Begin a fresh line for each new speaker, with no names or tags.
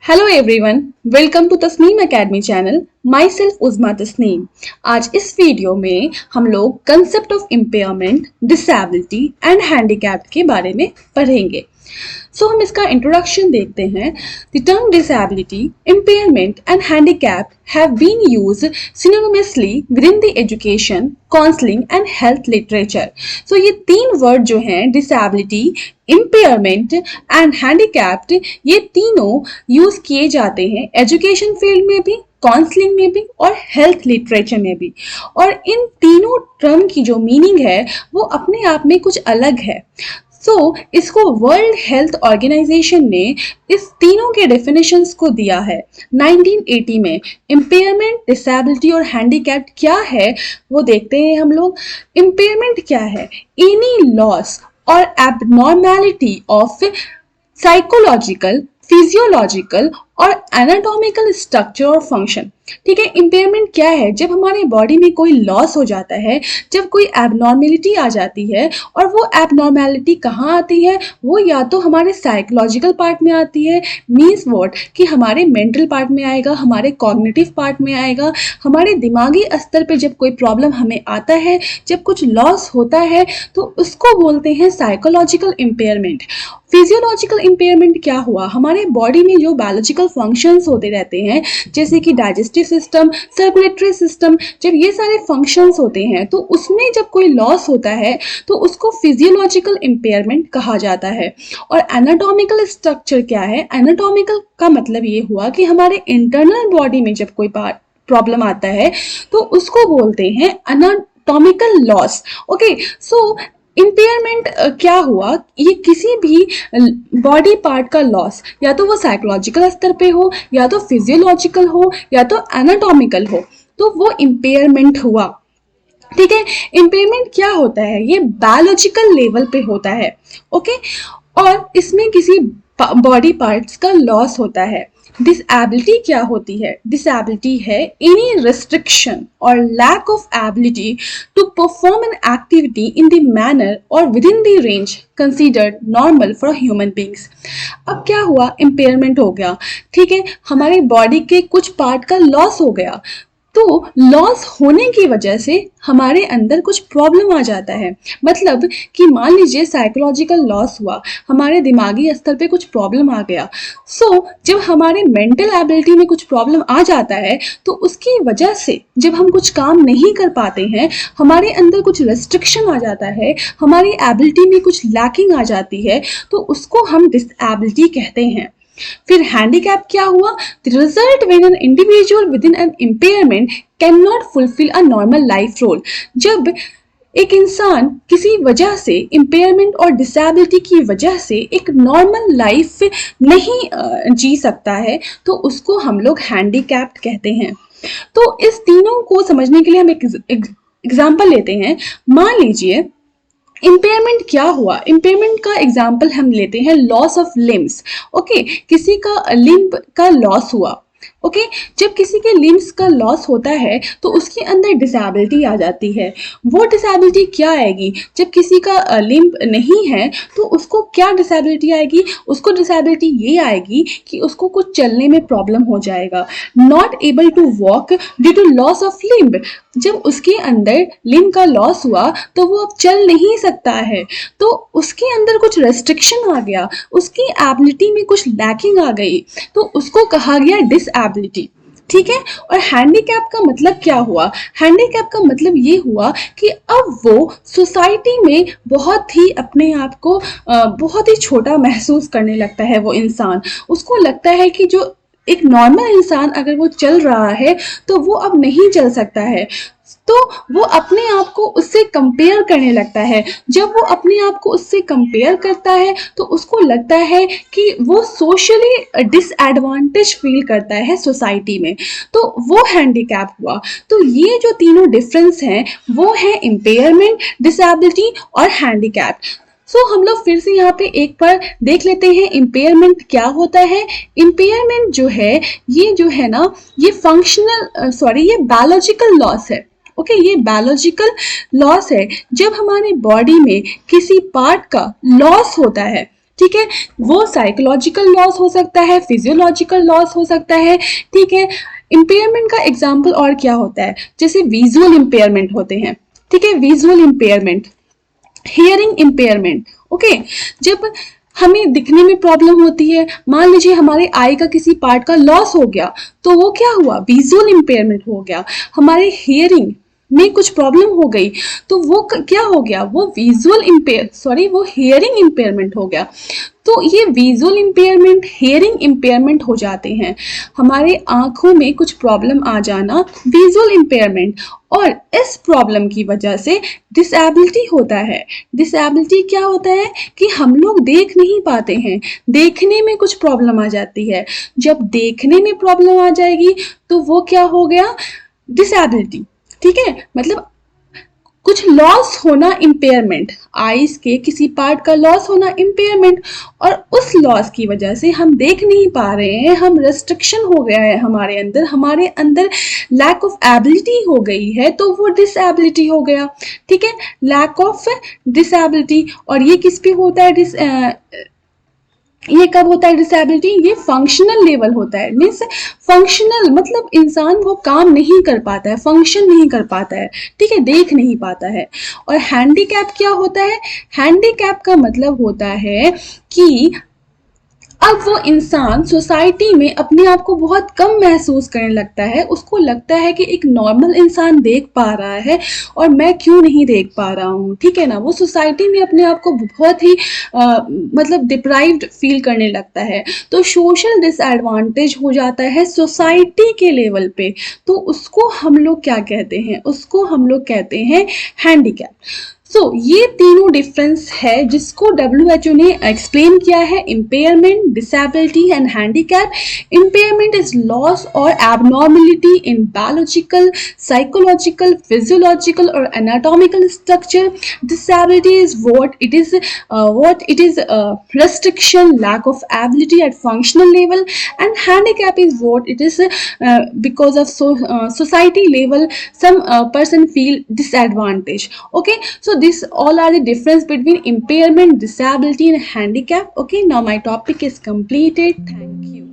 Hello everyone, welcome to Tasneem academy channel. Myself Uzma Tasneem. आज इस video में हम लोग concept of impairment, disability and handicap के बारे में पढ़ेंगे। हम इसका इंट्रोडक्शन देखते हैं। The term disability, impairment and handicap have been used synonymously within the education, counseling and health literature. So ये तीन वर्ड जो हैं disability, impairment and handicapped, ये तीनों यूज किए जाते हैं एजुकेशन फील्ड में भी, काउंसलिंग में भी और हेल्थ लिटरेचर में भी। और इन तीनों टर्म की जो मीनिंग है वो अपने आप में कुछ अलग है। इसको वर्ल्ड हेल्थ ऑर्गेनाइजेशन ने इस तीनों के डेफिनेशंस को दिया है 1980 में। इम्पेयरमेंट, डिसेबिलिटी और हैंडीकैप क्या है वो देखते हैं हम लोग। इम्पेयरमेंट क्या है? एनी लॉस और एबनॉर्मैलिटी ऑफ साइकोलॉजिकल, फिजियोलॉजिकल और एनाटॉमिकल स्ट्रक्चर और फंक्शन। ठीक है, इम्पेयरमेंट क्या है? जब हमारे बॉडी में कोई लॉस हो जाता है, जब कोई एबनॉर्मेलिटी आ जाती है, और वो एबनॉर्मेलिटी कहाँ आती है? वो या तो हमारे साइकोलॉजिकल पार्ट में आती है, मीन्स व्हाट कि हमारे मेंटल पार्ट में आएगा, हमारे कॉग्निटिव पार्ट में आएगा, हमारे दिमागी स्तर पे जब कोई प्रॉब्लम हमें आता है, जब कुछ लॉस होता है तो उसको बोलते हैं साइकोलॉजिकल इम्पेयरमेंट। फिजियोलॉजिकल इम्पेयरमेंट क्या हुआ? हमारे बॉडी में जो बायोलॉजिकल फंक्शंस होते रहते हैं, जैसे कि डाइजेस्टिव सिस्टम, सर्कुलेटरी सिस्टम, जब ये सारे फंक्शंस होते हैं तो उसमें जब कोई लॉस होता है तो उसको फिजियोलॉजिकल इम्पेयरमेंट कहा जाता है। और एनाटॉमिकल स्ट्रक्चर क्या है? एनाटॉमिकल का मतलब ये हुआ कि हमारे इंटरनल बॉडी में जब कोई प्रॉब्लम आता है तो उसको बोलते हैं एनाटॉमिकल लॉस। ओके, सो इम्पेयरमेंट क्या हुआ? ये किसी भी बॉडी पार्ट का लॉस, या तो वो साइकोलॉजिकल स्तर पे हो, या तो फिजियोलॉजिकल हो, या तो एनाटॉमिकल हो, तो वो इम्पेयरमेंट हुआ। ठीक है, इम्पेयरमेंट क्या होता है? ये बायोलॉजिकल लेवल पे होता है। ओके, और इसमें किसी बॉडी पार्ट्स का लॉस होता है। डिसेबिलिटी क्या होती है? डिसेबिलिटी है एनी रिस्ट्रिक्शन और lack of ability to perform an activity in the manner और within the range considered normal for human beings. अब क्या हुआ? इम्पेयरमेंट हो गया। ठीक है, हमारी बॉडी के कुछ पार्ट का लॉस हो गया, तो लॉस होने की वजह से हमारे अंदर कुछ प्रॉब्लम आ जाता है। मतलब कि मान लीजिए साइकोलॉजिकल लॉस हुआ, हमारे दिमागी स्तर पे कुछ प्रॉब्लम आ गया। जब हमारे मेंटल एबिलिटी में कुछ प्रॉब्लम आ जाता है तो उसकी वजह से जब हम कुछ काम नहीं कर पाते हैं, हमारे अंदर कुछ रेस्ट्रिक्शन आ जाता है, हमारी एबिलिटी में कुछ लैकिंग आ जाती है, तो उसको हम डिसेबिलिटी कहते हैं। फिर हैंडीकैप क्या हुआ? The result when an individual within an impairment cannot fulfill a normal life role। जब एक इंसान किसी वजह से, इम्पेयरमेंट और डिसेबिलिटी की वजह से एक नॉर्मल लाइफ नहीं जी सकता है, तो उसको हम लोग हैंडीकैप्ड कहते हैं। तो इस तीनों को समझने के लिए हम एक एग्जाम्पल लेते हैं। मान लीजिए इम्पेयरमेंट क्या हुआ? इम्पेयरमेंट का एग्जाम्पल हम लेते हैं लॉस ऑफ लिम्स। ओके, किसी का लिम्ब का लॉस हुआ। ओके, जब किसी के लिम्स का लॉस होता है तो उसके अंदर डिसेबिलिटी आ जाती है। वो डिसेबिलिटी क्या आएगी? जब किसी का लिम्ब नहीं है तो उसको क्या डिसेबिलिटी आएगी? उसको डिसेबिलिटी ये आएगी कि उसको कुछ चलने में प्रॉब्लम हो जाएगा। Not able to walk due to loss of limb. जब उसके अंदर लिम्ब का लॉस हुआ तो वो अब चल नहीं सकता है, तो उसके अंदर कुछ रेस्ट्रिक्शन आ गया, उसकी एबिलिटी में कुछ लैकिंग आ गई, तो उसको कहा गया डिसेबिलिटी। ठीक है, और हैंडीकैप का मतलब क्या हुआ? हैंडीकैप का मतलब ये हुआ कि अब वो सोसाइटी में बहुत ही अपने आप को बहुत ही छोटा महसूस करने लगता है। वो इंसान, उसको लगता है कि जो एक नॉर्मल इंसान अगर वो चल रहा है तो वो अब नहीं चल सकता है, तो वो अपने आप को उससे कंपेयर करने लगता है। जब वो अपने आप को उससे कंपेयर करता है तो उसको लगता है कि वो सोशली डिसएडवांटेज फील करता है सोसाइटी में, तो वो हैंडीकैप हुआ। तो ये जो तीनों डिफरेंस हैं वो है इम्पेयरमेंट, डिसेबिलिटी और हैंडीकैप। हम लोग फिर से यहाँ पे एक बार देख लेते हैं इम्पेयरमेंट क्या होता है। इम्पेयरमेंट जो है ना, ये ये बायोलॉजिकल लॉस है। ओके, ये बायोलॉजिकल लॉस है। जब हमारे बॉडी में किसी पार्ट का लॉस होता है, ठीक है। वो साइकोलॉजिकल लॉस हो सकता है, फिजियोलॉजिकल लॉस हो सकता है, ठीक है। इम्पेयरमेंट का एग्जाम्पल और क्या होता है, जैसे विजुअल इम्पेयरमेंट होते हैं, ठीक है, visual impairment, hearing impairment, okay. जब हमें दिखने में प्रॉब्लम होती है, मान लीजिए हमारे आई का किसी पार्ट का लॉस हो गया, तो वो क्या हुआ, विजुअल इम्पेयरमेंट हो गया। हमारे हियरिंग में कुछ प्रॉब्लम हो गई, तो वो क्या हो गया, वो वो हियरिंग इम्पेयरमेंट हो गया। तो ये विजुअल इम्पेयरमेंट, हियरिंग इम्पेयरमेंट हो जाते हैं। हमारे आंखों में कुछ प्रॉब्लम आ जाना, विजुअल इम्पेयरमेंट, और इस प्रॉब्लम की वजह से डिसेबिलिटी होता है। डिसेबिलिटी क्या होता है कि हम लोग देख नहीं पाते हैं, देखने में कुछ प्रॉब्लम आ जाती है। जब देखने में प्रॉब्लम आ जाएगी तो वो क्या हो गया, डिसेबिलिटी, ठीक है। मतलब कुछ लॉस होना, इम्पेयरमेंट, आईज के किसी पार्ट का लॉस होना, इम्पेयरमेंट, और उस लॉस की वजह से हम देख नहीं पा रहे हैं, हम रेस्ट्रिक्शन हो गया है हमारे अंदर लैक ऑफ एबिलिटी हो गई है, तो वो डिसेबिलिटी हो गया, ठीक है। लैक ऑफ डिसेबिलिटी, और ये किस पे होता है, ये कब होता है डिसेबिलिटी, ये फंक्शनल लेवल होता है, मीन्स फंक्शनल मतलब इंसान वो काम नहीं कर पाता है, फंक्शन नहीं कर पाता है, ठीक है, देख नहीं पाता है। और हैंडीकैप क्या होता है, हैंडीकैप का मतलब होता है कि अब वो इंसान सोसाइटी में अपने आप को बहुत कम महसूस करने लगता है, उसको लगता है कि एक नॉर्मल इंसान देख पा रहा है और मैं क्यों नहीं देख पा रहा हूँ, ठीक है ना। वो सोसाइटी में अपने आप को बहुत ही मतलब डिप्राइव्ड फील करने लगता है, तो सोशल डिसएडवांटेज हो जाता है सोसाइटी के लेवल पे, तो उसको हम लोग क्या कहते हैं, उसको हम लोग कहते हैं हैंडीकैप। ये तीनों डिफरेंस है जिसको WHO ने एक्सप्लेन किया है, impairment, disability and handicap. Impairment is loss और abnormality in biological, psychological, physiological और anatomical structure. Disability is what it is restriction, lack of ability at functional level, and handicap is what it is because of society level some person feel disadvantage, okay. So this all are the difference between impairment, disability and handicap, okay. Now my topic is completed, thank you.